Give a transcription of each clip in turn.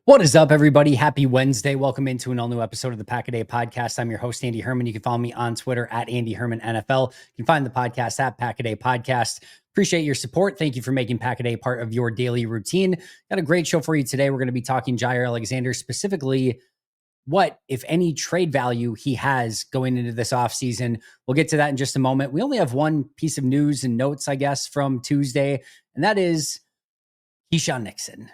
What is up, everybody? Happy Wednesday. Welcome into an all-new episode of the Pack a Day podcast. I'm your host, Andy Herman. You can follow me on Twitter at Andy Herman NFL. You can find the podcast at Pack a Day Podcast. Appreciate your support. Thank you for making Pack a Day part of your daily routine. Got a great show for you today. We're going to be talking Jaire Alexander, specifically what, if any, trade value he has going into this offseason. We'll get to that in just a moment. We only have one piece of news and notes, I guess, from Tuesday, and that is Keyshawn Nixon.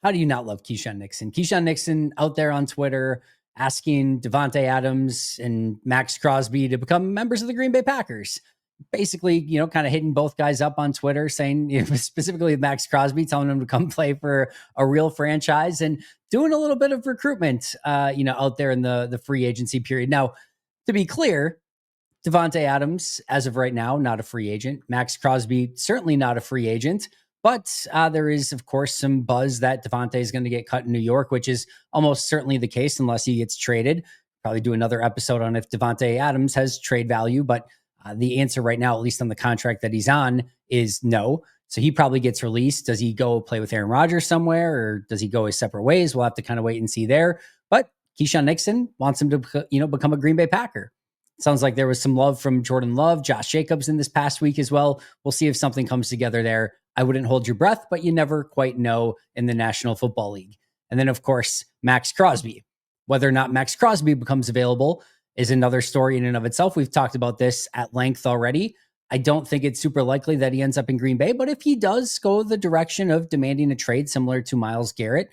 How do you not love Keyshawn Nixon? Keyshawn Nixon out there on Twitter asking Davante Adams and Max Crosby to become members of the Green Bay Packers. Basically, kind of hitting both guys up on Twitter, saying, specifically Max Crosby, telling him to come play for a real franchise and doing a little bit of recruitment, out there in the free agency period. Now, to be clear, Davante Adams, as of right now, not a free agent. Max Crosby, certainly not a free agent. But there is, of course, some buzz that Davante is going to get cut in New York, which is almost certainly the case unless he gets traded. Probably do another episode on if Davante Adams has trade value. But the answer right now, at least on the contract that he's on, is no. So he probably gets released. Does he go play with Aaron Rodgers somewhere, or does he go his separate ways? We'll have to kind of wait and see there. But Keyshawn Nixon wants him to, become a Green Bay Packer. Sounds like there was some love from Jordan Love, Josh Jacobs in this past week as well. We'll see if something comes together there. I wouldn't hold your breath, but you never quite know in the National Football League. And then, of course, Max Crosby. Whether or not Max Crosby becomes available is another story in and of itself. We've talked about this at length already. I don't think it's super likely that he ends up in Green Bay, but if he does go the direction of demanding a trade similar to Myles Garrett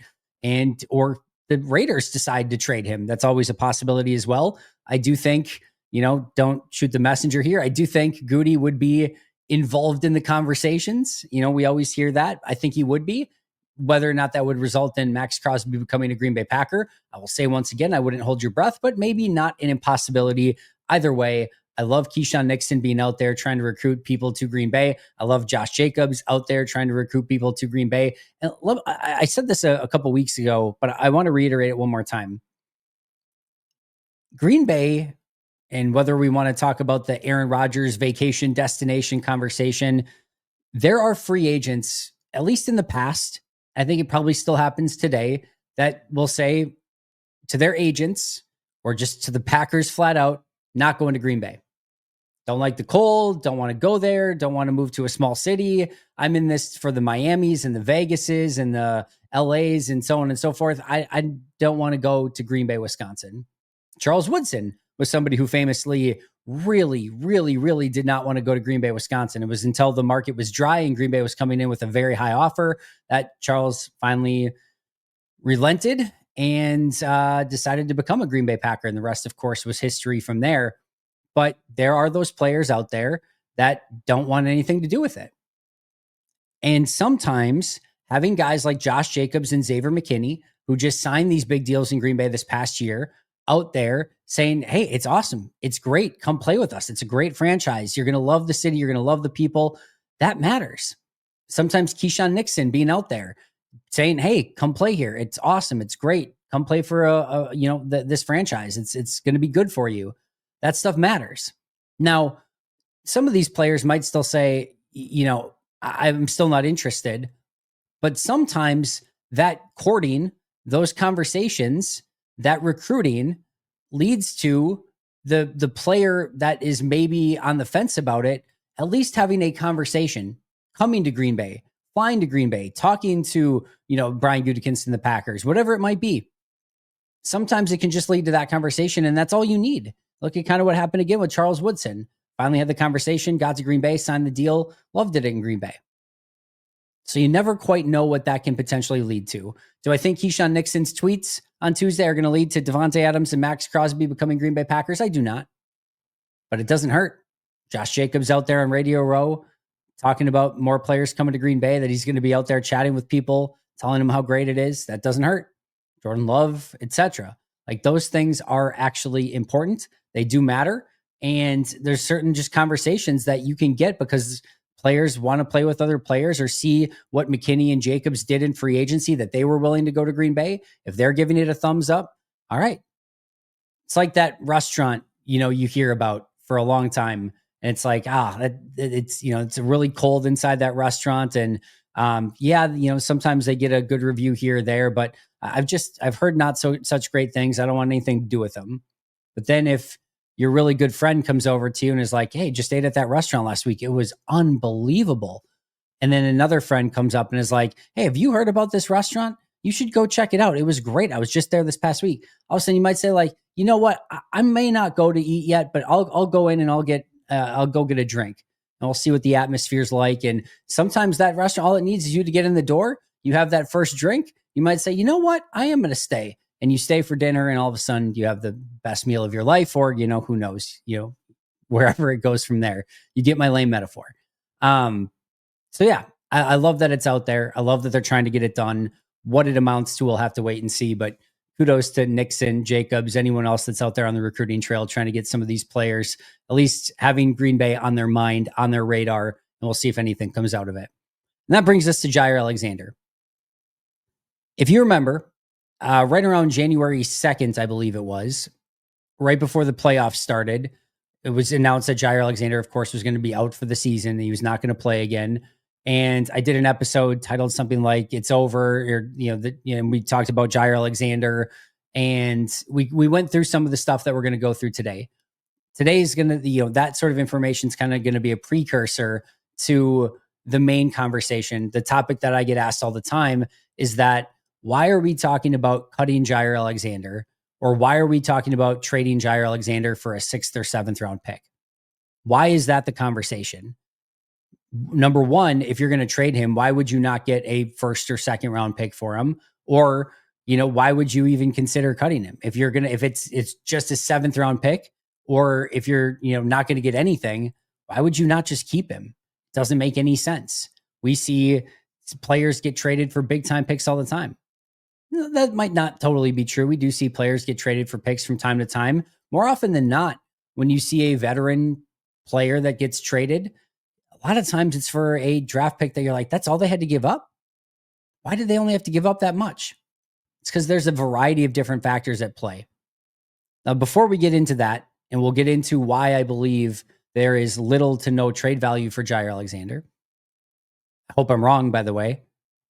or the Raiders decide to trade him, that's always a possibility as well. I do think, don't shoot the messenger here. I do think Goody would be involved in the conversations. We always hear that. I think he would be. Whether or not that would result in Max Crosby becoming a Green Bay Packer, I will say once again, I wouldn't hold your breath, but maybe not an impossibility. Either way, I love Keyshawn Nixon being out there trying to recruit people to Green Bay. I love Josh Jacobs out there trying to recruit people to Green Bay. And I said this a couple weeks ago, but I want to reiterate it one more time. Green Bay, and whether we want to talk about the Aaron Rodgers vacation destination conversation, there are free agents, at least in the past, I think it probably still happens today, that will say to their agents or just to the Packers flat out, not going to Green Bay. Don't like the cold, don't want to go there, don't want to move to a small city. I'm in this for the Miamis and the Vegases and the LAs and so on and so forth. I don't want to go to Green Bay, Wisconsin. Charles Woodson was somebody who famously really, really, really did not want to go to Green Bay, Wisconsin. It was until the market was dry and Green Bay was coming in with a very high offer that Charles finally relented and decided to become a Green Bay Packer. And the rest, of course, was history from there. But there are those players out there that don't want anything to do with it. And sometimes having guys like Josh Jacobs and Xavier McKinney, who just signed these big deals in Green Bay this past year, out there saying, hey, it's awesome. It's great. Come play with us. It's a great franchise. You're going to love the city. You're going to love the people. That matters. Sometimes Keyshawn Nixon being out there saying, hey, come play here. It's awesome. It's great. Come play for this franchise. It's going to be good for you. That stuff matters. Now, some of these players might still say, I'm still not interested. But sometimes that courting, those conversations, that recruiting leads to the player that is maybe on the fence about it, at least having a conversation, coming to Green Bay, flying to Green Bay, talking to, Brian Gutekunst and the Packers, whatever it might be. Sometimes it can just lead to that conversation, and that's all you need. Look at kind of what happened again with Charles Woodson. Finally had the conversation, got to Green Bay, signed the deal, loved it in Green Bay. So you never quite know what that can potentially lead to. Do I think Keyshawn Nixon's tweets on Tuesday are going to lead to Davante Adams and Max Crosby becoming Green Bay Packers? I do not. But it doesn't hurt. Josh Jacobs out there on Radio Row talking about more players coming to Green Bay, that he's going to be out there chatting with people, telling them how great it is. That doesn't hurt. Jordan Love, etc. Like, those things are actually important. They do matter. And there's certain just conversations that you can get because players want to play with other players or see what McKinney and Jacobs did in free agency, that they were willing to go to Green Bay. If they're giving it a thumbs up, all right. It's like that restaurant, you hear about for a long time. And it's like, it's really cold inside that restaurant. And Yeah, sometimes they get a good review here or there, but I've heard not such great things. I don't want anything to do with them. But then if your really good friend comes over to you and is like, "Hey, just ate at that restaurant last week. It was unbelievable." And then another friend comes up and is like, "Hey, have you heard about this restaurant? You should go check it out. It was great. I was just there this past week." All of a sudden, you might say, like, "You know what? I may not go to eat yet, but I'll go in and I'll go get a drink and we'll see what the atmosphere's like." And sometimes that restaurant, all it needs is you to get in the door. You have that first drink. You might say, "You know what? I am going to stay." And you stay for dinner, and all of a sudden, you have the best meal of your life, or who knows, wherever it goes from there. You get my lame metaphor. So yeah, I love that it's out there. I love that they're trying to get it done. What it amounts to, we'll have to wait and see. But kudos to Nixon, Jacobs, anyone else that's out there on the recruiting trail trying to get some of these players, at least having Green Bay on their mind, on their radar, and we'll see if anything comes out of it. And that brings us to Jaire Alexander. If you remember, right around January 2nd, I believe it was, right before the playoffs started, it was announced that Jaire Alexander, of course, was going to be out for the season. He was not going to play again. And I did an episode titled something like "It's Over," or we talked about Jaire Alexander, and we went through some of the stuff that we're going to go through today. Today is going to, that sort of information is kind of going to be a precursor to the main conversation. The topic that I get asked all the time is that, why are we talking about cutting Jaire Alexander? Or why are we talking about trading Jaire Alexander for a 6th or 7th round pick? Why is that the conversation? Number one, if you're going to trade him, why would you not get a 1st or 2nd round pick for him? Or, why would you even consider cutting him? If it's just a 7th round pick, or if you're, not going to get anything, why would you not just keep him? It doesn't make any sense. We see players get traded for big time picks all the time. That might not totally be true. We do see players get traded for picks from time to time. More often than not, when you see a veteran player that gets traded, a lot of times it's for a draft pick that you're like, that's all they had to give up? Why did they only have to give up that much? It's because there's a variety of different factors at play. Now, before we get into that, and we'll get into why I believe there is little to no trade value for Jaire Alexander. I hope I'm wrong, by the way.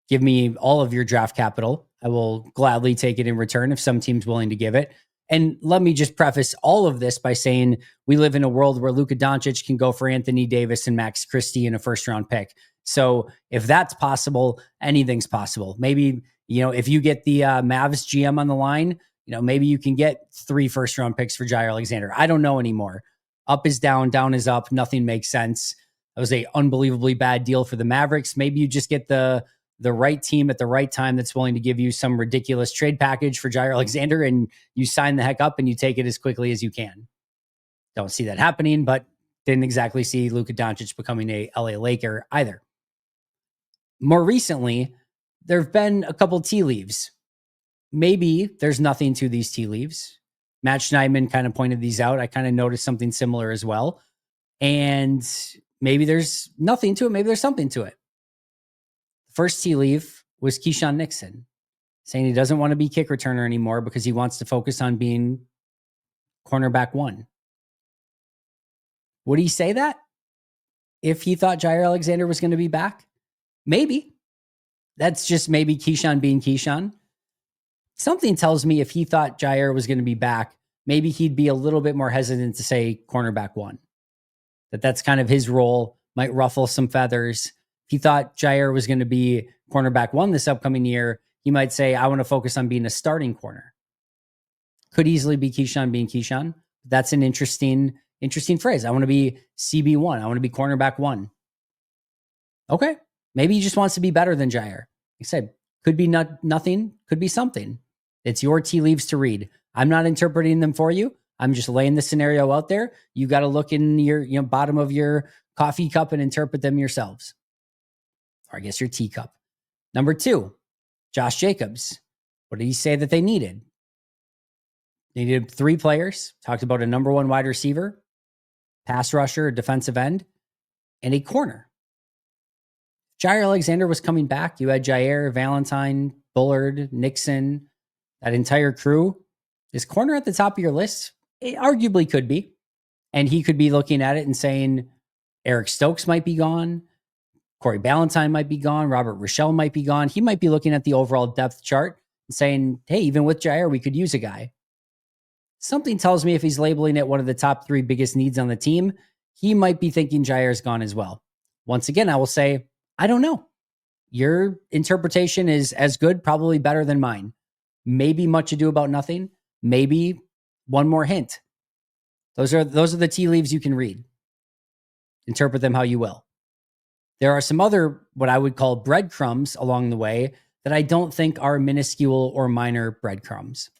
Give me all of your draft capital. I will gladly take it in return if some team's willing to give it. And let me just preface all of this by saying we live in a world where Luka Doncic can go for Anthony Davis and Max Christie in a 1st round pick. So if that's possible, anything's possible. Maybe, if you get the Mavs GM on the line, maybe you can get 3 1st round picks for Jaire Alexander. I don't know anymore. Up is down, down is up. Nothing makes sense. That was a unbelievably bad deal for the Mavericks. Maybe you just get the right team at the right time that's willing to give you some ridiculous trade package for Jaire Alexander, and you sign the heck up and you take it as quickly as you can. Don't see that happening, but didn't exactly see Luka Doncic becoming a LA Laker either. More recently, there have been a couple tea leaves. Maybe there's nothing to these tea leaves. Matt Schneidman kind of pointed these out. I kind of noticed something similar as well. And maybe there's nothing to it. Maybe there's something to it. First tea leaf was Keyshawn Nixon saying he doesn't want to be kick returner anymore because he wants to focus on being cornerback 1. Would he say that if he thought Jaire Alexander was going to be back? Maybe. That's just maybe Keyshawn being Keyshawn. Something tells me if he thought Jaire was going to be back, maybe he'd be a little bit more hesitant to say cornerback 1. That's kind of his role, might ruffle some feathers. If he thought Jaire was going to be cornerback 1 this upcoming year, he might say, I want to focus on being a starting corner. Could easily be Keyshawn being Keyshawn. That's an interesting phrase. I want to be CB1. I want to be cornerback 1. Okay. Maybe he just wants to be better than Jaire. Like I said, could be nothing, could be something. It's your tea leaves to read. I'm not interpreting them for you. I'm just laying the scenario out there. You got to look in your bottom of your coffee cup and interpret them yourselves. Or I guess your teacup. Number 2, Josh Jacobs. What did he say that they needed? They needed 3 players. Talked about a number 1 wide receiver, pass rusher, a defensive end, and a corner. Jaire Alexander was coming back. You had Jaire, Valentine, Bullard, Nixon, that entire crew. Is corner at the top of your list? It arguably could be. And he could be looking at it and saying, Eric Stokes might be gone. Corey Ballantyne might be gone. Robert Rochelle might be gone. He might be looking at the overall depth chart and saying, hey, even with Jaire, we could use a guy. Something tells me if he's labeling it one of the top 3 biggest needs on the team, he might be thinking Jaire's gone as well. Once again, I will say, I don't know. Your interpretation is as good, probably better than mine. Maybe much ado about nothing. Maybe one more hint. Those are the tea leaves you can read. Interpret them how you will. There are some other, what I would call breadcrumbs along the way that I don't think are minuscule or minor breadcrumbs.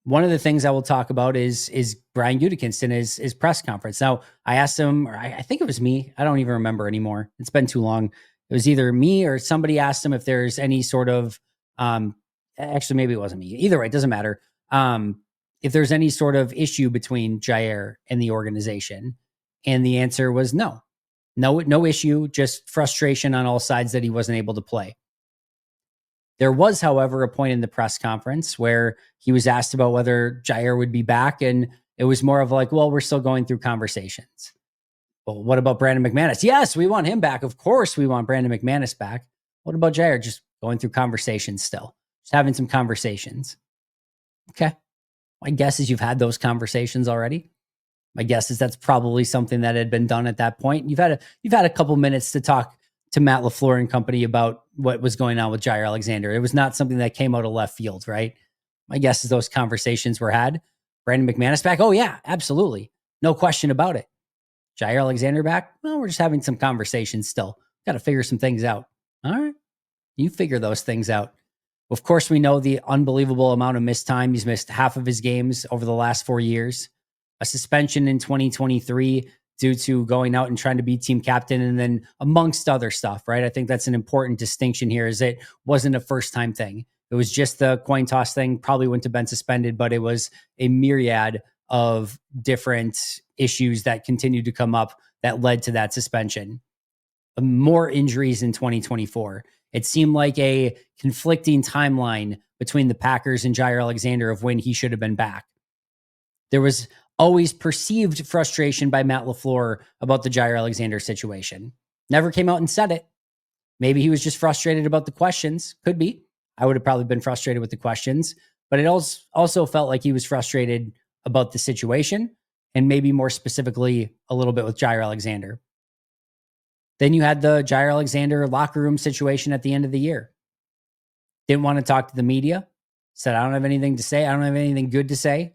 One of the things I will talk about is Brian Gutekunst and his press conference. Now, I asked him, or I think it was me. I don't even remember anymore. It's been too long. It was either me or somebody asked him if there's any sort of, actually, maybe it wasn't me. Either way, it doesn't matter. If there's any sort of issue between Jaire and the organization. And the answer was no. No issue, just frustration on all sides that he wasn't able to play. There was, however, a point in the press conference where he was asked about whether Jaire would be back, and it was more of like, well, we're still going through conversations. Well, what about Brandon McManus? Yes, we want him back. Of course, we want Brandon McManus back. What about Jaire? Just going through conversations still. Just having some conversations. Okay. My guess is you've had those conversations already. My guess is that's probably something that had been done at that point. You've had a couple minutes to talk to Matt LaFleur and company about what was going on with Jaire Alexander. It was not something that came out of left field, right? My guess is those conversations were had. Brandon McManus back? Oh yeah, absolutely. No question about it. Jaire Alexander back? Well, we're just having some conversations still. Got to figure some things out. All right. You figure those things out. Of course, we know the unbelievable amount of missed time. He's missed half of his games over the last 4 years. A suspension in 2023 due to going out and trying to be team captain, and then amongst other stuff, right? I think that's an important distinction here, is it wasn't a first-time thing. It was just the coin toss thing, probably wouldn't have been suspended, but it was a myriad of different issues that continued to come up that led to that suspension. More injuries in 2024. It seemed like a conflicting timeline between the Packers and Jaire Alexander of when he should have been back. There was always perceived frustration by Matt LaFleur about the Jaire Alexander situation. Never came out and said it. Maybe he was just frustrated about the questions. Could be. I would have probably been frustrated with the questions, but it also felt like he was frustrated about the situation, and maybe more specifically a little bit with Jaire Alexander. Then you had the Jaire Alexander locker room situation at the end of the year. Didn't want to talk to the media. Said, I don't have anything to say. I don't have anything good to say.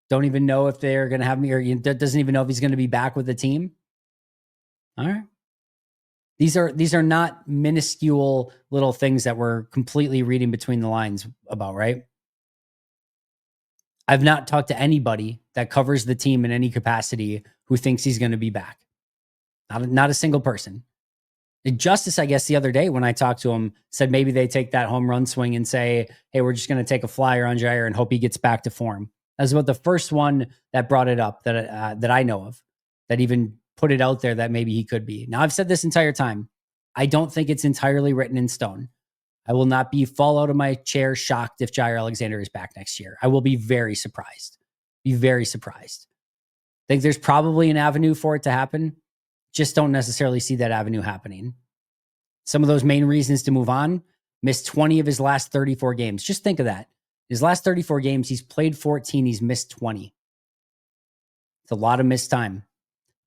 Don't even know if they're going to have me, or doesn't even know if he's going to be back with the team. All right. These are not minuscule little things that we're completely reading between the lines about, right? I've not talked to anybody that covers the team in any capacity who thinks he's going to be back. Not a single person. Justice, I guess, the other day when I talked to him, said maybe they take that home run swing and say, hey, we're just going to take a flyer on Jaire and hope he gets back to form. That's about the first one that brought it up that I know of, that even put it out there that maybe he could be. Now, I've said this entire time, I don't think it's entirely written in stone. I will not fall out of my chair shocked if Jaire Alexander is back next year. I will be very surprised. Be very surprised. I think there's probably an avenue for it to happen. Just don't necessarily see that avenue happening. Some of those main reasons to move on: missed 20 of his last 34 games. Just think of that. His last 34 games, he's played 14, he's missed 20. It's a lot of missed time.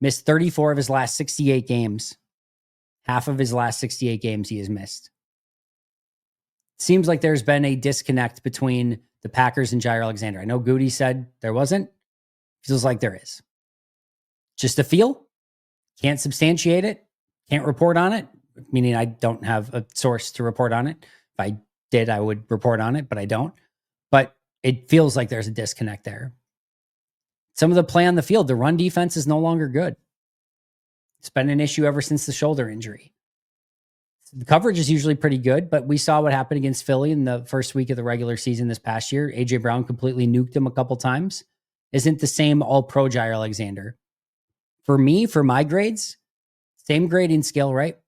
Missed 34 of his last 68 games. Half of his last 68 games he has missed. Seems like there's been a disconnect between the Packers and Jaire Alexander. I know Goody said there wasn't. Feels like there is. Just a feel. Can't substantiate it. Can't report on it. Meaning I don't have a source to report on it. If I did, I would report on it, but I don't. But it feels like there's a disconnect there. Some of the play on the field, the run defense is no longer good. It's been an issue ever since the shoulder injury. The coverage is usually pretty good, but we saw what happened against Philly in the first week of the regular season this past year. A.J. Brown completely nuked him a couple times. Isn't the same all-pro Jaire Alexander. For me, for my grades, same grading scale, right?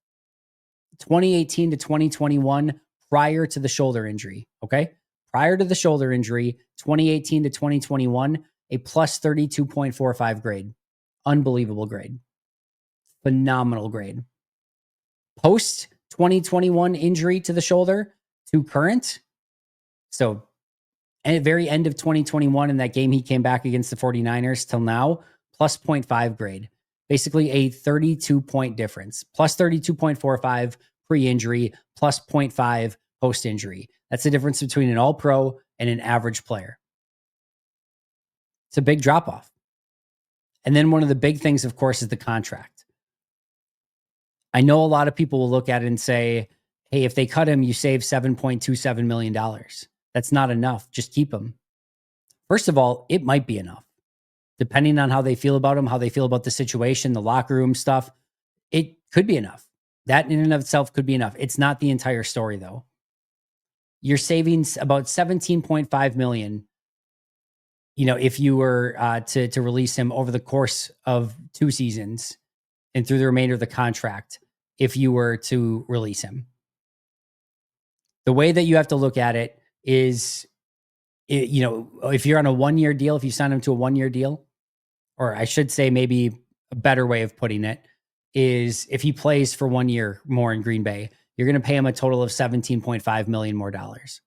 2018 to 2021 prior to the shoulder injury, okay? Prior to the shoulder injury, 2018 to 2021, a plus 32.45 grade. Unbelievable grade. Phenomenal grade. post 2021 injury to the shoulder to current. So at the very end of 2021, in that game he came back against the 49ers till now, plus 0.5 grade. Basically a 32-point difference. Plus 32.45 pre-injury, plus 0.5 post-injury. That's the difference between an all-pro and an average player. It's a big drop-off. And then one of the big things, of course, is the contract. I know a lot of people will look at it and say, hey, if they cut him, you save $7.27 million. That's not enough. Just keep him. First of all, it might be enough. Depending on how they feel about him, how they feel about the situation, the locker room stuff, it could be enough. That in and of itself could be enough. It's not the entire story, though. You're saving about $17.5 million, if you were to release him over the course of 2 seasons and through the remainder of the contract, if you were to release him. The way that you have to look at it is, if you're on a 1-year deal, if you sign him to a 1-year deal, or I should say maybe a better way of putting it is if he plays for 1 year more in Green Bay, you're going to pay him a total of $17.5 million more dollars.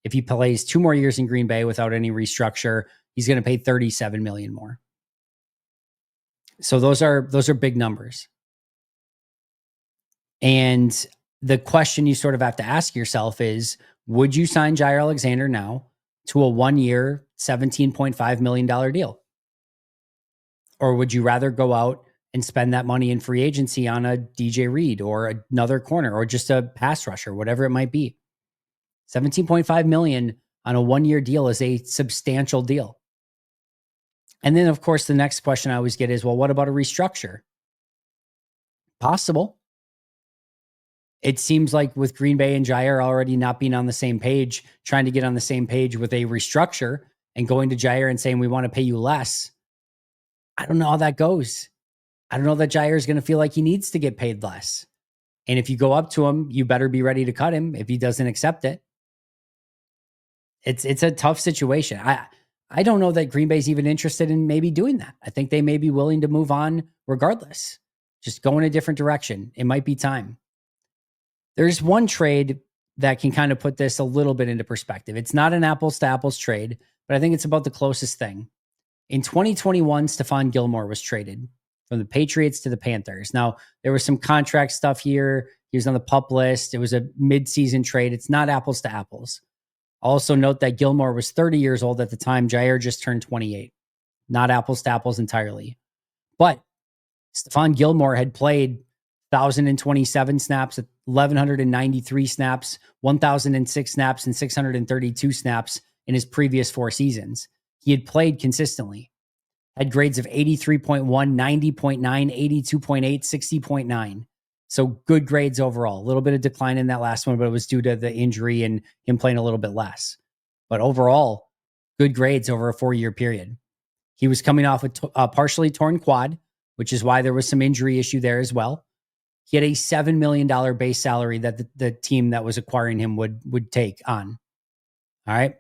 If he plays 2 more years in Green Bay without any restructure, he's going to pay $37 million more. So those are big numbers. And the question you sort of have to ask yourself is, would you sign Jaire Alexander now to a 1-year, $17.5 million deal? Or would you rather go out and spend that money in free agency on a DJ Reed or another corner or just a pass rusher, whatever it might be? $17.5 million on a 1-year deal is a substantial deal. And then, of course, the next question I always get is, well, what about a restructure? Possible. It seems like with Green Bay and Jaire already not being on the same page, trying to get on the same page with a restructure and going to Jaire and saying, we want to pay you less. I don't know how that goes. I don't know that Jaire is going to feel like he needs to get paid less. And if you go up to him, you better be ready to cut him if he doesn't accept it. It's a tough situation. I don't know that Green Bay's even interested in maybe doing that. I think they may be willing to move on regardless. Just go in a different direction. It might be time. There's one trade that can kind of put this a little bit into perspective. It's not an apples to apples trade, but I think it's about the closest thing. In 2021, Stephon Gilmore was traded from the Patriots to the Panthers. Now, there was some contract stuff here. He was on the PUP list. It was a mid-season trade. It's not apples to apples. Also note that Gilmore was 30 years old at the time. Jaire just turned 28. Not apples to apples entirely. But Stephon Gilmore had played 1,027 snaps, 1,193 snaps, 1,006 snaps, and 632 snaps in his previous 4 seasons. He had played consistently, had grades of 83.1, 90.9, 82.8, 60.9. So good grades overall. A little bit of decline in that last one, but it was due to the injury and him playing a little bit less. But overall, good grades over a 4-year period. He was coming off a partially torn quad, which is why there was some injury issue there as well. He had a $7 million base salary that the team that was acquiring him would take on. All right.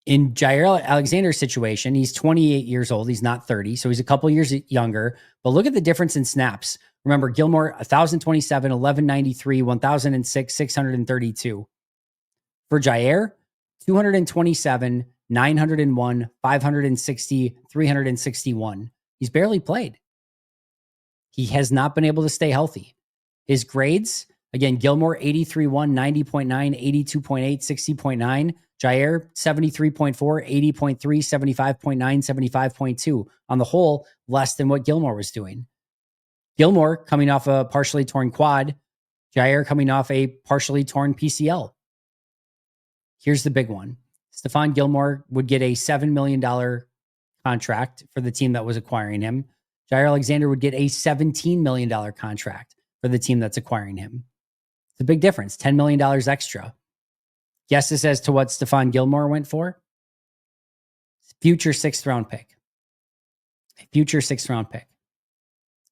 In Jaire Alexander's situation, he's 28 years old. He's not 30, so he's a couple years younger. But look at the difference in snaps. Remember, Gilmore, 1,027, 1,193, 1,006, 632. For Jaire, 227, 901, 560, 361. He's barely played. He has not been able to stay healthy. His grades, again, Gilmore, 83.1, 90.9, 82.8, 60.9. Jaire, 73.4, 80.3, 75.9, 75.2. On the whole, less than what Gilmore was doing. Gilmore coming off a partially torn quad, Jaire coming off a partially torn PCL. Here's the big one. Stephon Gilmore would get a $7 million contract for the team that was acquiring him. Jaire Alexander would get a $17 million contract for the team that's acquiring him. It's a big difference, $10 million extra. Guesses as to what Stephon Gilmore went for? Future 6th round pick. A future 6th round pick.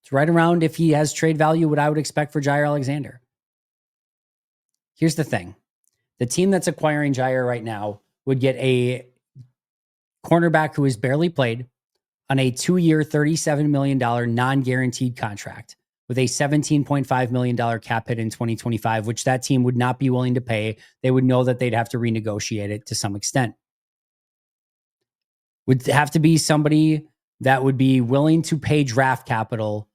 It's right around, if he has trade value, what I would expect for Jaire Alexander. Here's the thing. The team that's acquiring Jaire right now would get a cornerback who has barely played on a 2-year, $37 million non-guaranteed contract. with a $17.5 million cap hit in 2025, which that team would not be willing to pay. They would know that they'd have to renegotiate it to some extent. Would have to be somebody that would be willing to pay draft capital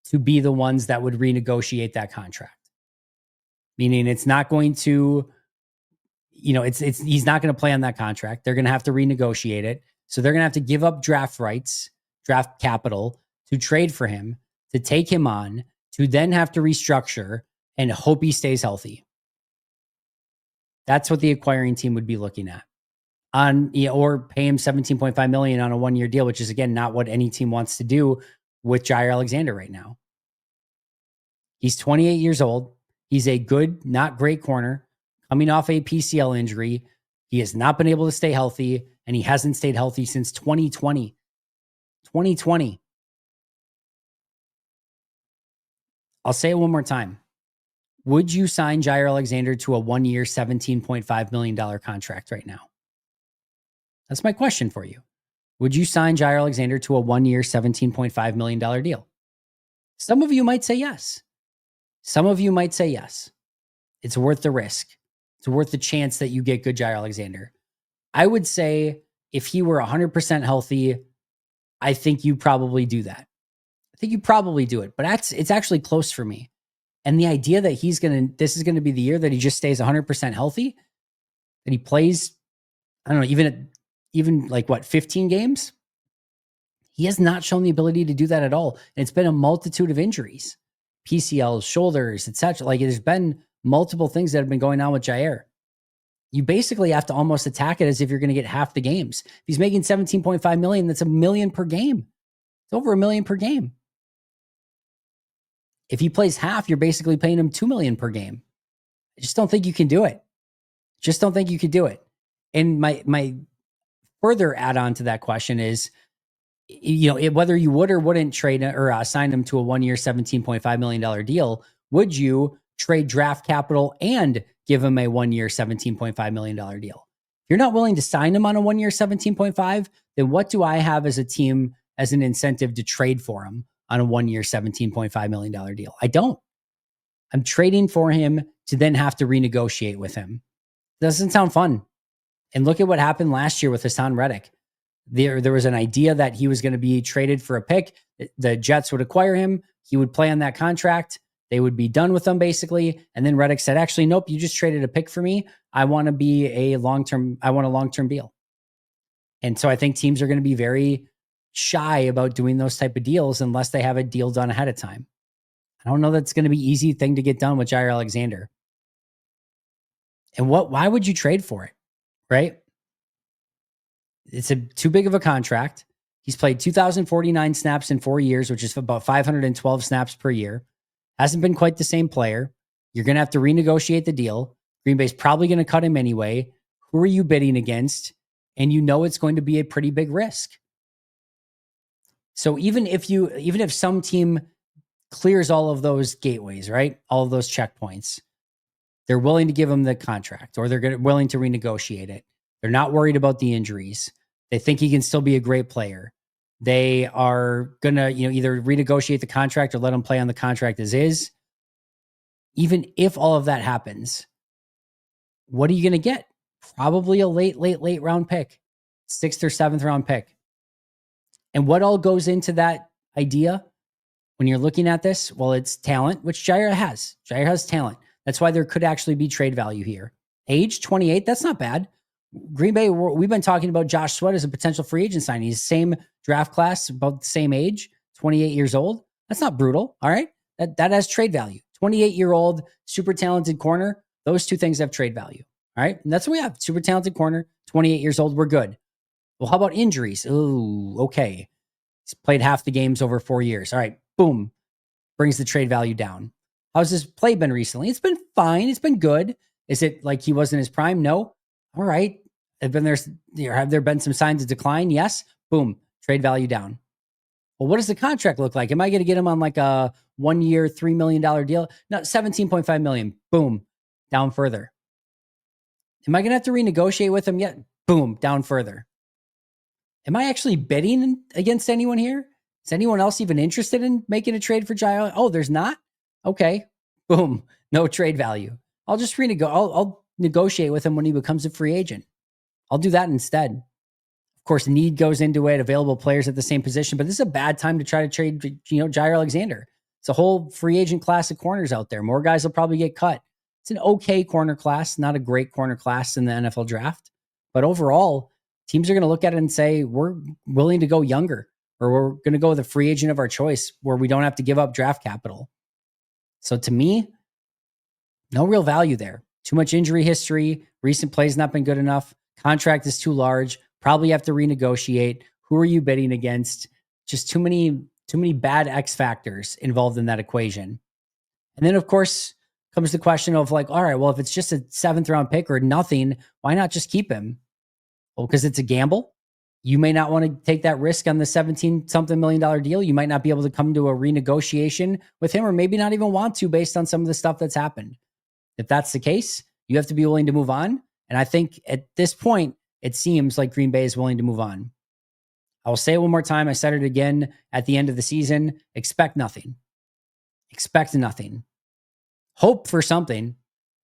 to be the ones that would renegotiate that contract. Meaning it's not going to, he's not going to play on that contract. They're going to have to renegotiate it. So they're going to have to give up draft rights, draft capital to trade for him, to take him on, to then have to restructure and hope he stays healthy. That's what the acquiring team would be looking at. Or pay him $17.5 million on a 1-year deal, which is again not what any team wants to do with Jaire Alexander right now. He's 28 years old. He's a good, not great corner, coming off a PCL injury. He has not been able to stay healthy, and he hasn't stayed healthy since 2020. 2020. I'll say it one more time. Would you sign Jaire Alexander to a 1-year, $17.5 million contract right now? That's my question for you. Would you sign Jaire Alexander to a 1-year, $17.5 million deal? Some of you might say yes. Some of you might say yes. It's worth the risk. It's worth the chance that you get good Jaire Alexander. I would say if he were 100% healthy, I think you probably do that. I think you probably do it, but it's actually close for me. And the idea that this is going to be the year that he just stays 100% healthy, that he plays, I don't know, even like what, 15 games? He has not shown the ability to do that at all. And it's been a multitude of injuries, PCLs, shoulders, etc. Like there's been multiple things that have been going on with Jaire. You basically have to almost attack it as if you're going to get half the games. If he's making $17.5 million, that's $1 million per game. It's over $1 million per game. If he plays half, you're basically paying him $2 million per game. I just don't think you can do it. Just don't think you could do it. And my further add-on to that question is, whether you would or wouldn't trade or sign him to a 1-year, $17.5 million deal, would you trade draft capital and give him a 1-year, $17.5 million deal? If you're not willing to sign him on a 1-year, $17.5, then what do I have as a team as an incentive to trade for him on a 1-year, $17.5 million deal? I don't. I'm trading for him to then have to renegotiate with him. Doesn't sound fun. And look at what happened last year with Hassan Reddick. There was an idea that he was going to be traded for a pick. The Jets would acquire him. He would play on that contract. They would be done with them basically. And then Reddick said, actually, nope, you just traded a pick for me. I want a long-term deal. And so I think teams are going to be very shy about doing those type of deals unless they have a deal done ahead of time. I don't know that's going to be an easy thing to get done with Jaire Alexander. And why would you trade for it? Right? It's too big of a contract. He's played 2,049 snaps in 4 years, which is about 512 snaps per year. Hasn't been quite the same player. You're going to have to renegotiate the deal. Green Bay's probably going to cut him anyway. Who are you bidding against? And you know it's going to be a pretty big risk. So even if some team clears all of those gateways, right? All of those checkpoints, they're willing to give him the contract or they're willing to renegotiate it. They're not worried about the injuries. They think he can still be a great player. They are going to, either renegotiate the contract or let him play on the contract as is. Even if all of that happens, what are you going to get? Probably a late round pick, 6th or 7th round pick. And what all goes into that idea when you're looking at this? Well, it's talent, which Jaire has. Jaire has talent. That's why there could actually be trade value here. Age 28, that's not bad. Green Bay, we've been talking about Josh Sweat as a potential free agent signing. He's the same draft class, about the same age, 28 years old. That's not brutal, all right? That has trade value. 28-year-old, super talented corner, those two things have trade value, all right? And that's what we have, super talented corner, 28 years old, we're good. Well, how about injuries? Ooh, okay. He's played half the games over 4 years. All right, boom, brings the trade value down. How's his play been recently? It's been fine. It's been good. Is it like he was in his prime? No. All right. Have there been some signs of decline? Yes. Boom. Trade value down. Well, what does the contract look like? Am I going to get him on like a 1-year, $3 million deal? No, $17.5 million. Boom. Down further. Am I going to have to renegotiate with him yet? Boom. Down further. Am I actually bidding against anyone here? Is anyone else even interested in making a trade for Jaire? Oh, there's not? Okay. Boom. No trade value. I'll just I'll negotiate with him when he becomes a free agent. I'll do that instead. Of course, need goes into it, available players at the same position, but this is a bad time to try to trade, Jaire Alexander. It's a whole free agent class of corners out there. More guys will probably get cut. It's an okay corner class, not a great corner class in the NFL draft. But overall, teams are going to look at it and say, we're willing to go younger, or we're going to go with a free agent of our choice where we don't have to give up draft capital. So to me, no real value there. Too much injury history. Recent plays not been good enough. Contract is too large. Probably have to renegotiate. Who are you bidding against? Just too many bad X factors involved in that equation. And then, of course, comes the question of like, all right, well, if it's just a 7th round pick or nothing, why not just keep him? Well, because it's a gamble. You may not want to take that risk on the 17-something million deal. You might not be able to come to a renegotiation with him, or maybe not even want to based on some of the stuff that's happened. If that's the case, you have to be willing to move on. And I think at this point, it seems like Green Bay is willing to move on. I will say it one more time. I said it again at the end of the season. Expect nothing. Expect nothing. Hope for something.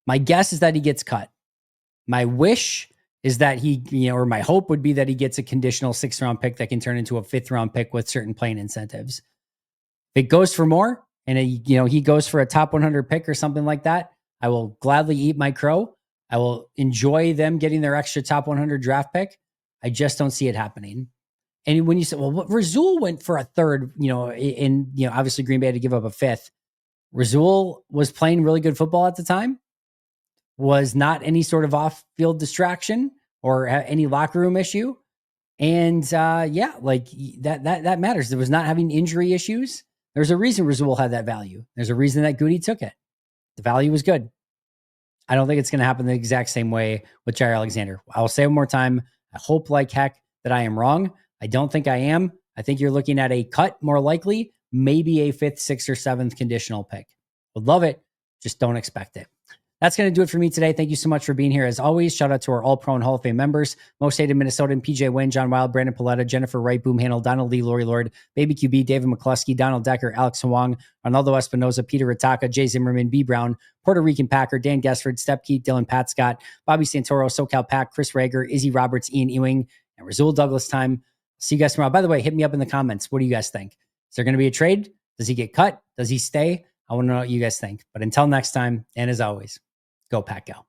My guess is that he gets cut. My wish is that he, or my hope would be that he gets a conditional 6th round pick that can turn into a 5th round pick with certain playing incentives. If it goes for more and he goes for a top 100 pick or something like that, I will gladly eat my crow. I will enjoy them getting their extra top 100 draft pick. I just don't see it happening. And when you say, well, Rasul went for a 3rd, obviously Green Bay had to give up a 5th. Rasul was playing really good football at the time, was not any sort of off-field distraction or any locker room issue. And that matters. There was not having injury issues. There's a reason Rasul had that value. There's a reason that Goody took it. The value was good. I don't think it's going to happen the exact same way with Jaire Alexander. I will say one more time. I hope like heck that I am wrong. I don't think I am. I think you're looking at a cut more likely, maybe a 5th, 6th, or 7th conditional pick. Would love it. Just don't expect it. That's going to do it for me today. Thank you so much for being here. As always, shout out to our All-Pro and Hall of Fame members, Most Hated Minnesotan, PJ Wynn, John Wild, Brandon Paletta, Jennifer Wright, Boom Handle, Donald Lee, Lori Lord, Baby QB, David McCluskey, Donald Decker, Alex Hwang, Ronaldo Espinoza, Peter Ritaka, Jay Zimmerman, B. Brown, Puerto Rican Packer, Dan Gessford, Step Keith, Dylan Pat Scott, Bobby Santoro, SoCal Pack, Chris Rager, Izzy Roberts, Ian Ewing, and Rasul Douglas time. See you guys tomorrow. By the way, hit me up in the comments. What do you guys think? Is there going to be a trade? Does he get cut? Does he stay? I want to know what you guys think. But until next time, and as always, go Pack Go.